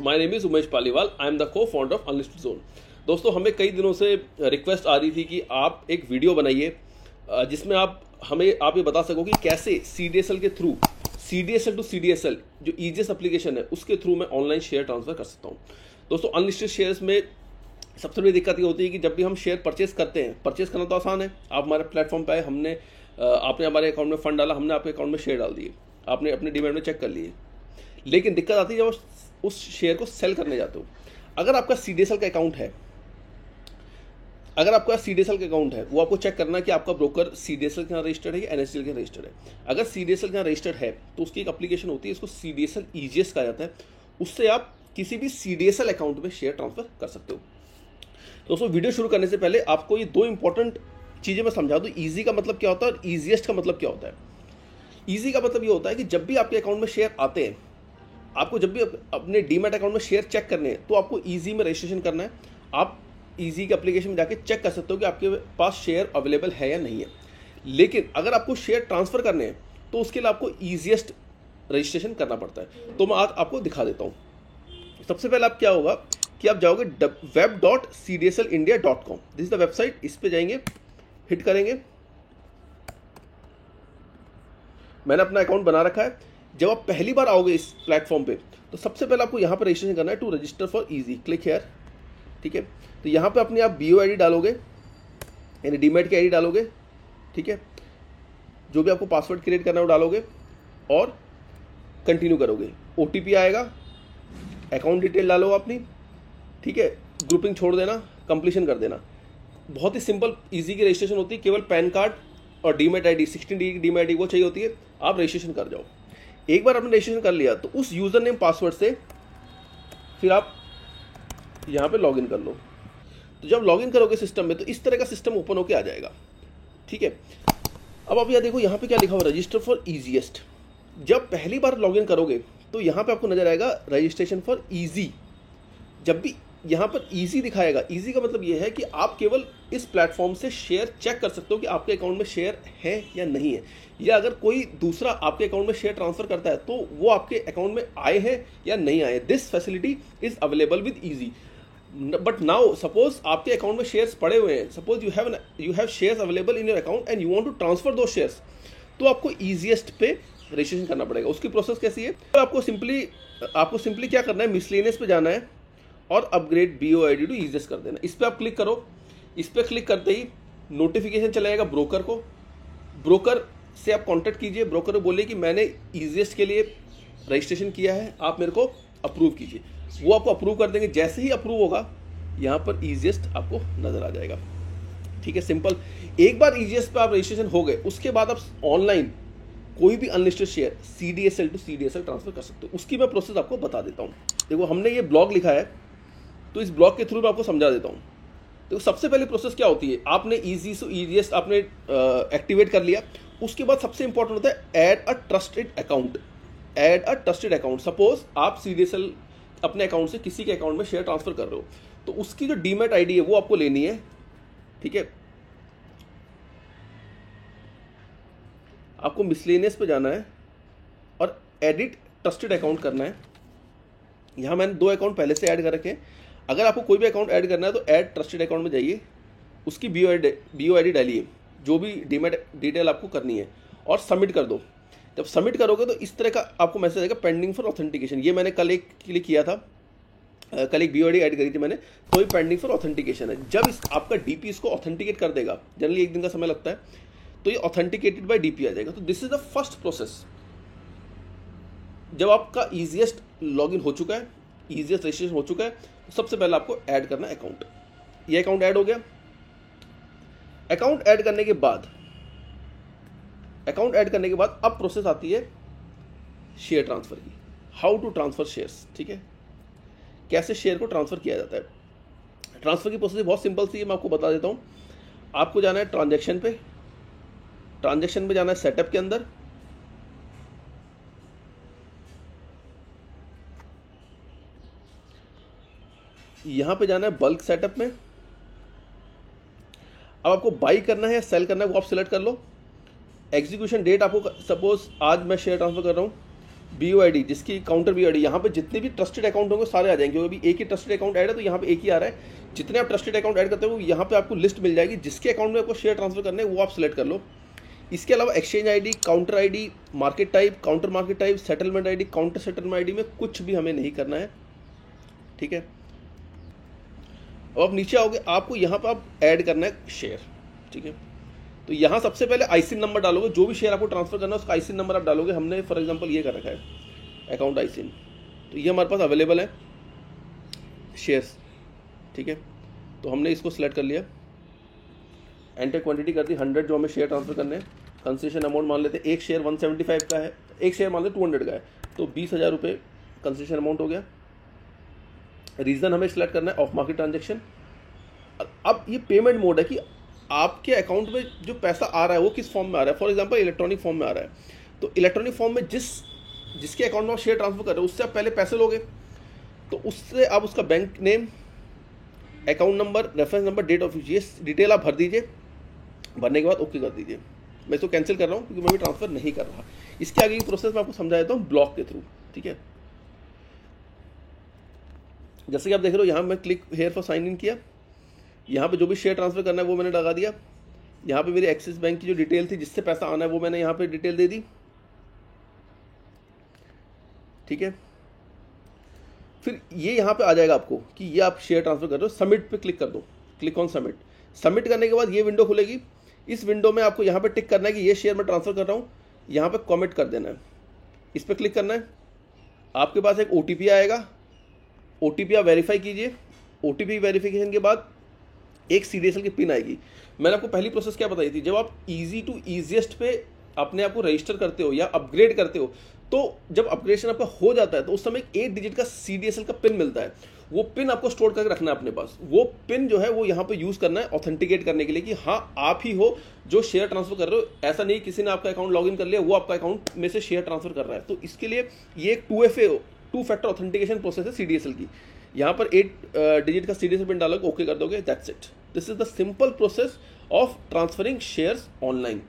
My name is Umesh Paliwal, I am the को founder of unlisted zone. दोस्तों, हमें कई दिनों से रिक्वेस्ट आ रही थी कि आप एक वीडियो बनाइए जिसमें आप ये बता सको कि कैसे CDSL के थ्रू CDSL टू CDSL जो ईजीएस्ट एप्लीकेशन है उसके थ्रू मैं ऑनलाइन शेयर ट्रांसफर कर सकता हूँ। दोस्तों, अनलिस्टेड शेयर्स में सबसे बड़ी दिक्कत ये होती है कि जब भी हम शेयर परचेस करते हैं, परचेस करना तो आसान है। आप हमारे प्लेटफॉर्म पे आए, आपने हमारे अकाउंट में फंड डाला, हमने आपके अकाउंट में शेयर डाल दिए, आपने अपने डीमैट में चेक कर लिए। लेकिन दिक्कत आती है जब उस शेयर को सेल करने जाते हो। अगर आपका CDSL का अकाउंट है, वो आपको चेक करना है कि आपका ब्रोकर CDSL के यहाँ रजिस्टर्ड है या NSDL के यहाँ रजिस्टर्ड है। अगर CDSL के यहाँ रजिस्टर्ड है तो उसकी एक एप्लीकेशन होती है, इसको CDSL ईजीएस्ट कहा जाता है। उससे आप किसी भी CDSL अकाउंट में शेयर ट्रांसफर कर सकते हो। दोस्तों, वीडियो शुरू करने से पहले आपको ये दो इंपॉर्टेंट चीज़ें मैं समझा दूँ। ईजी का मतलब क्या होता है और ईजीएस्ट का मतलब क्या होता है। ईजी का मतलब ये होता है कि जब भी आपके अकाउंट में शेयर आते हैं, आपको जब भी अपने डीमैट अकाउंट में शेयर चेक करने हैं तो आपको ईजी में रजिस्ट्रेशन करना है। आप ईजी के एप्लीकेशन में जाके चेक कर सकते हो कि आपके पास शेयर अवेलेबल है या नहीं है। लेकिन अगर आपको शेयर ट्रांसफर करने हैं तो उसके लिए आपको ईजीएस्ट रजिस्ट्रेशन करना पड़ता है। तो मैं आज आपको दिखा देता हूँ। सबसे पहले आप क्या होगा कि आप जाओगे web.cdslindia.com, this is the website. इस पे जाएंगे, हिट करेंगे। मैंने अपना अकाउंट बना रखा है। जब आप पहली बार आओगे इस प्लेटफॉर्म पे तो सबसे पहले आपको यहाँ पे रजिस्ट्रेशन करना है। To register for easy, click here. ठीक है, तो यहाँ पे अपनी आप BOID डालोगे, यानी डीमैट की आईडी डालोगे। ठीक है, जो भी आपको पासवर्ड क्रिएट करना है वो डालोगे और कंटिन्यू करोगे। OTP आएगा, अकाउंट डिटेल डालो अपनी। ठीक है, ग्रुपिंग छोड़ देना, कंप्लीशन कर देना। बहुत ही सिंपल इजी की रजिस्ट्रेशन होती है। केवल पैन कार्ड और डीमैट आईडी 16 डिजिट की डीमैट आईडी वो चाहिए होती है। आप रजिस्ट्रेशन कर जाओ। एक बार आपने रजिस्ट्रेशन कर लिया तो उस यूजर नेम पासवर्ड से फिर आप यहाँ पे लॉगिन कर लो। तो जब लॉगिन करोगे सिस्टम में तो इस तरह का सिस्टम ओपन होके आ जाएगा। ठीक है, अब आप यहाँ देखो, यहाँ पे क्या लिखा हुआ, रजिस्टर फॉर ईजीएस्ट। जब पहली बार लॉगिन करोगे तो यहाँ पे आपको नजर आएगा रजिस्ट्रेशन फॉर इजी। जब भी यहाँ पर इजी दिखाएगा, इजी का मतलब ये है कि आप केवल इस प्लेटफॉर्म से शेयर चेक कर सकते हो कि आपके अकाउंट में शेयर है या नहीं है, या अगर कोई दूसरा आपके अकाउंट में शेयर ट्रांसफर करता है तो वो आपके अकाउंट में आए हैं या नहीं आए। This facility is available with easy. But now suppose आपके अकाउंट में शेयर्स पड़े हुए हैं, suppose you have shares available in your account and you want to transfer दो शेयर्स, तो आपको ईजीएस्ट पे रजिस्ट्रेशन करना पड़ेगा। उसकी प्रोसेस कैसी है, तो आपको सिंपली क्या करना है, मिसलेनियस पे जाना है और अपग्रेड BOID टू ईजीएस्ट कर देना। इस पर आप क्लिक करो। इस पर क्लिक करते ही नोटिफिकेशन चलाएगा ब्रोकर को। ब्रोकर से आप कांटेक्ट कीजिए। ब्रोकर को बोलिए कि मैंने ईजीएस्ट के लिए रजिस्ट्रेशन किया है, आप मेरे को अप्रूव कीजिए। वो आपको अप्रूव कर देंगे। जैसे ही अप्रूव होगा यहाँ पर ईजीएस्ट आपको नजर आ जाएगा। ठीक है, सिंपल। एक बार ईजीएस्ट पे आप रजिस्ट्रेशन हो गए, उसके बाद आप ऑनलाइन कोई भी unlisted share CDSL to CDSL transfer कर सकते हो। उसकी मैं प्रोसेस आपको बता देता हूँ। देखो, हमने ये ब्लॉग लिखा है तो इस ब्लॉग के थ्रू मैं आपको समझा देता हूँ। तो सबसे पहले प्रोसेस क्या होती है, आपने ईजीएस्ट आपने एक्टिवेट कर लिया। उसके बाद सबसे इंपॉर्टेंट होता है ऐड अ ट्रस्टेड अकाउंट। सपोज आप CDSL अपने अकाउंट से किसी के अकाउंट में शेयर ट्रांसफर कर रहे हो तो उसकी जो डीमैट आईडी है वो आपको लेनी है। ठीक है, आपको मिसलेनियस पे जाना है और एडिट ट्रस्टेड अकाउंट करना है। यहां मैंने 2 अकाउंट पहले से ऐड कर रखे हैं। अगर आपको कोई भी अकाउंट ऐड करना है तो ऐड ट्रस्टेड अकाउंट में जाइए, उसकी BOID डालिए, जो भी डीमैट डिटेल आपको करनी है, और सबमिट कर दो। जब सबमिट करोगे तो इस तरह का आपको मैसेज आएगा, पेंडिंग फॉर ऑथेंटिकेशन। ये मैंने कल एक के लिए किया था, कल एक BOID ऐड करी थी मैंने, तो ये पेंडिंग फॉर ऑथेंटिकेशन है। जब आपका DP इसको ऑथेंटिकेट कर देगा, जनरली 1 दिन का समय लगता है, तो ये ऑथेंटिकेटेड बाय DP आ जाएगा। तो this is the first process. जब आपका ईजीएस्ट लॉगिन हो चुका है, ईजीएस्ट रजिस्ट्रेशन हो चुका है, तो सबसे पहले आपको ऐड करना है अकाउंट। ये अकाउंट ऐड हो गया। अकाउंट ऐड करने के बाद अब प्रोसेस आती है शेयर ट्रांसफर की। How to transfer shares. ठीक है, कैसे शेयर को ट्रांसफर किया जाता है। ट्रांसफर की प्रोसेस बहुत सिंपल सी है, मैं आपको बता देता हूं। आपको जाना है ट्रांजैक्शन पे, ट्रांजैक्शन में जाना है सेटअप के अंदर। यहां पे जाना है बल्क सेटअप में। अब आपको बाई करना है या सेल करना है वो आप सिलेक्ट कर लो। एग्जीक्यूशन डेट आपको, सपोज आज मैं शेयर ट्रांसफर कर रहा हूं BOID, जिसकी काउंटर BOID, यहाँ पे जितने भी ट्रस्टेड अकाउंट होंगे सारे आ जाएंगे, क्योंकि अभी एक ही ट्रस्टेड अकाउंट ऐड है तो यहाँ पे एक ही आ रहा है। जितने आप ट्रस्टेड अकाउंट ऐड करते हो यहाँ पे आपको लिस्ट मिल जाएगी, जिसके अकाउंट में आपको शेयर ट्रांसफर करने हैं वो आप सिलेक्ट कर लो। इसके अलावा exchange ID, counter ID, market type, counter market type, settlement ID, counter settlement ID में कुछ भी हमें नहीं करना है, ठीक है। अब आप नीचे आओगे, आपको यहाँ पर आप ऐड करना है शेयर, ठीक है। तो यहाँ सबसे पहले ISIN नंबर डालोगे, जो भी शेयर आपको ट्रांसफर करना है उसका ISIN नंबर आप डालोगे। हमने फॉर एग्जांपल ये कर रखा है अकाउंट ISIN, तो ये हमारे पास अवेलेबल है शेयर्स, ठीक है। तो हमने इसको सिलेक्ट कर लिया, एंटर क्वांटिटी कर दी 100 जो हमें शेयर ट्रांसफर करने हैं। कंसेशन अमाउंट मान लेते हैं, एक शेयर 175 का है, एक शेयर मान लेते 200 का है, तो 20,000 रुपये कंसेशन अमाउंट हो गया। रीज़न हमें सिलेक्ट करना है ऑफ मार्केट ट्रांजेक्शन। अब ये पेमेंट मोड है कि आपके अकाउंट में जो पैसा आ रहा है वो किस फॉर्म में आ रहा है। फॉर एग्जांपल इलेक्ट्रॉनिक फॉर्म में आ रहा है, तो इलेक्ट्रॉनिक फॉर्म में जिसके अकाउंट में आप शेयर ट्रांसफर कर रहे हो उससे आप पहले पैसे लोगे, तो उससे आप उसका bank name, account number, reference number, date of use, ये डिटेल आप भर दीजिए। भरने के बाद ओके कर दीजिए। मैं इसको कैंसिल कर रहा हूँ क्योंकि मैं भी ट्रांसफर नहीं कर रहा। इसके आगे की प्रोसेस मैं आपको समझा देता हूँ ब्लॉक के थ्रू, ठीक है। जैसे कि आप देख रहे हो यहाँ मैं click here for sign in किया, यहाँ पे जो भी शेयर ट्रांसफर करना है वो मैंने लगा दिया। यहाँ पे मेरी एक्सिस बैंक की जो डिटेल थी जिससे पैसा आना है वो मैंने यहाँ पे डिटेल दे दी, ठीक है। फिर ये यहाँ पे आ जाएगा आपको कि ये आप शेयर ट्रांसफर कर रहे हो, सबमिट पे क्लिक कर दो, क्लिक ऑन सबमिट। सबमिट करने के बाद ये विंडो खुलेगी। इस विंडो में आपको यहाँ पे टिक करना है कि ये शेयर मैं ट्रांसफर कर रहा हूँ, यहाँ पे कमेंट कर देना है, इस पर क्लिक करना है। आपके पास एक OTP आएगा, OTP आप वेरीफाई कीजिए। OTP वेरिफिकेशन के बाद एक CDSL की पिन आएगी। मैंने आपको पहली प्रोसेस क्या बताई थी, जब आप ईजी टू ईजिएस्ट पे अपने आप को रजिस्टर करते हो या अपग्रेड करते हो, तो जब अपग्रेडेशन आपका हो जाता है तो उस समय एक 8 डिजिट का CDSL का पिन मिलता है। वो पिन आपको स्टोर करके रखना है अपने पास। वो पिन जो है वो यहाँ पे यूज़ करना है ऑथेंटिकेट करने के लिए कि हाँ आप ही हो जो शेयर ट्रांसफर कर रहे हो। ऐसा नहीं किसी ने आपका अकाउंट लॉगिन कर लिया, वो आपका अकाउंट में से शेयर ट्रांसफर कर रहा है। तो इसके लिए ये एक 2 फैक्टर ऑथेंटिकेशन प्रोसेस है CDSL की। यहाँ पर 8 डिजिट का CDSL पिन डालोगे, ओके कर दोगे, that's it. This is the simple process of transferring shares online.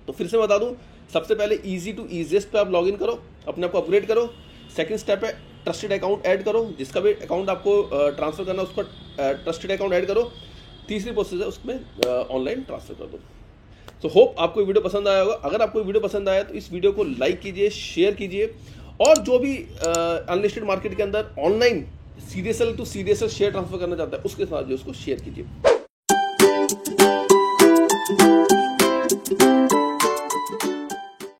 तो फिर से बता दूं, सबसे पहले ईजी टू ईजिएस्ट पे आप लॉगिन करो, अपने आप को अपग्रेड करो। सेकंड स्टेप है ट्रस्टेड अकाउंट ऐड करो, जिसका भी अकाउंट आपको ट्रांसफर करना है उसका ट्रस्टेड अकाउंट ऐड करो। तीसरी प्रोसेस है उसमें ऑनलाइन ट्रांसफर कर दो। सो होप आपको वीडियो पसंद आया होगा। अगर आपको वीडियो पसंद आया तो इस वीडियो को लाइक कीजिए, शेयर कीजिए, और जो भी अनलिस्टेड मार्केट के अंदर online CDSL to CDSL share transfer करना चाहता है उसके साथ जो उसको शेयर कीजिए।